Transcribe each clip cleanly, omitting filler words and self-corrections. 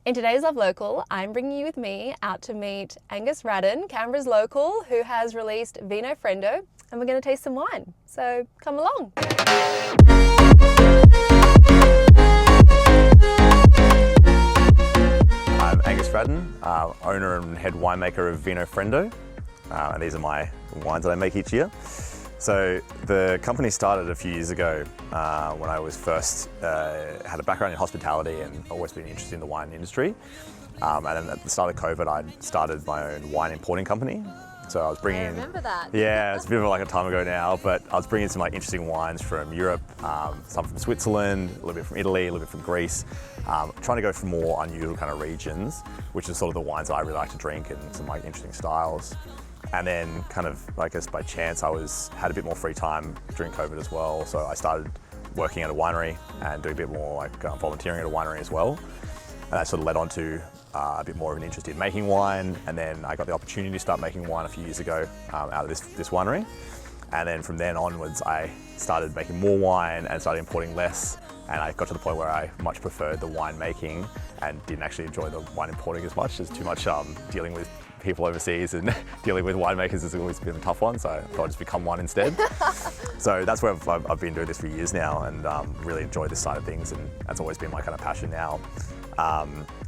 In today's Love Local, I'm bringing you with me out to meet Angus Radden, Canberra's local, who has released Vino Friendo, and we're going to taste some wine. So come along. I'm Angus Radden, owner and head winemaker of Vino Friendo, and these are my wines that I make each year. So the company started a few years ago when I was first had a background in hospitality and always been interested in the wine industry. And then at the start of COVID, I started my own wine importing company. So I was bringing in, I remember that. Yeah, it's a bit of like a time ago now, but I was bringing in some like interesting wines from Europe, some from Switzerland, a little bit from Italy, a little bit from Greece, trying to go for more unusual kind of regions, which is sort of the wines that I really like to drink and some like interesting styles. And then kind of, I guess by chance, had a bit more free time during COVID as well. So I started working at a winery and doing a bit more like volunteering at a winery as well. And that sort of led on to a bit more of an interest in making wine. And then I got the opportunity to start making wine a few years ago out of this winery. And then from then onwards, I started making more wine and started importing less. And I got to the point where I much preferred the wine making and didn't actually enjoy the wine importing as much. There's too much dealing with people overseas and dealing with winemakers has always been a tough one, so I thought I'd just become one instead. So that's where I've been doing this for years now and really enjoy this side of things, and that's always been my kind of passion now.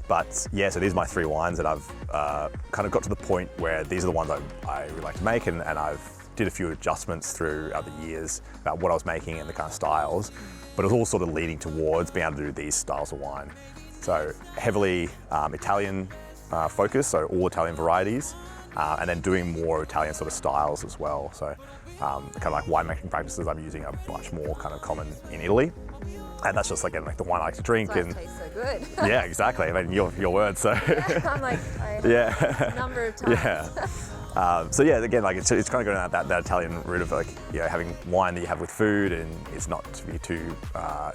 But yeah, so these are my three wines that I've kind of got to the point where these are the ones I really like to make, and I've did a few adjustments throughout the years about what I was making and the kind of styles, but it was all sort of leading towards being able to do these styles of wine. So heavily Italian focus, so all Italian varieties, and then doing more Italian sort of styles as well. So kind of like winemaking practices I'm using are much more kind of common in Italy. And that's just again like the wine I like to drink. That's why it tastes so good. Yeah, exactly. I mean, your words. So I'm like, yeah, a number of times. Yeah. So yeah, again, like it's kind of going down that Italian route of like, you know, having wine that you have with food, and it's not to be too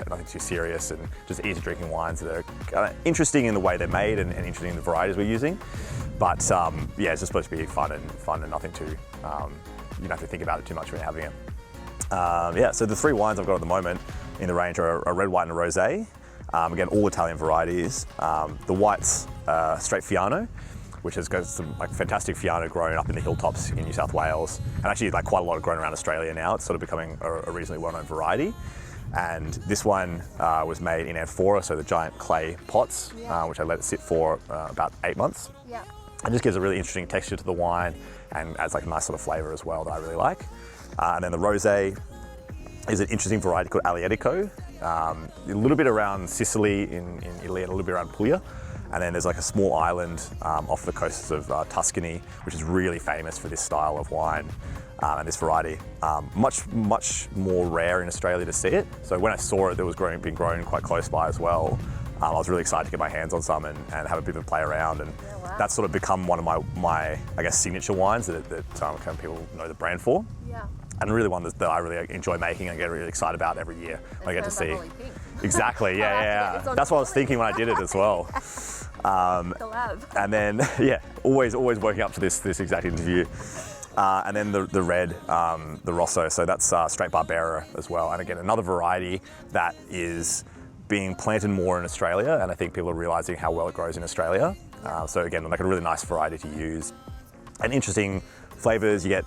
nothing too serious, and just easy drinking wines that are kind of interesting in the way they're made and interesting in the varieties we're using. But yeah, it's just supposed to be fun and nothing too. You don't have to think about it too much when you're having it. Yeah. So the three wines I've got at the moment in the range are a red, white, and a rosé. Again, all Italian varieties. The white's straight Fiano, which has got some like fantastic Fiano grown up in the hilltops in New South Wales, and actually like quite a lot of grown around Australia now. It's sort of becoming a reasonably well-known variety. And this one was made in amphora, so the giant clay pots, which I let it sit for about 8 months. Yeah. And just gives a really interesting texture to the wine and adds like a nice sort of flavour as well that I really like. And then the rosé is an interesting variety called Aleatico, a little bit around Sicily in Italy and a little bit around Puglia. And then there's like a small island off the coasts of Tuscany, which is really famous for this style of wine and this variety. Much more rare in Australia to see it. So when I saw it, it was being grown quite close by as well. I was really excited to get my hands on some and have a bit of a play around. And that's sort of become one of my I guess, signature wines that kind of people know the brand for. Yeah. And really one that I really enjoy making and get really excited about every year when I get to see. Exactly, yeah. That's what I was thinking when I did it as well. The lab. And then, yeah, always working up to this exact interview. And then the red, the Rosso, so that's straight Barbera as well. And again, another variety that is being planted more in Australia, and I think people are realising how well it grows in Australia. So again, like a really nice variety to use. And interesting flavours, you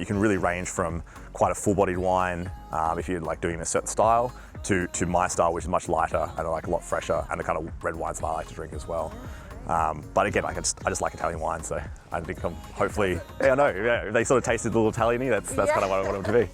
can really range from quite a full-bodied wine, if you're like doing a certain style, to my style, which is much lighter and like a lot fresher, and the kind of red wines that I like to drink as well. But again, I just like Italian wine, so I think hopefully, yeah, I know, yeah, if they sort of tasted a little Italian-y, that's kind of what I want them to be.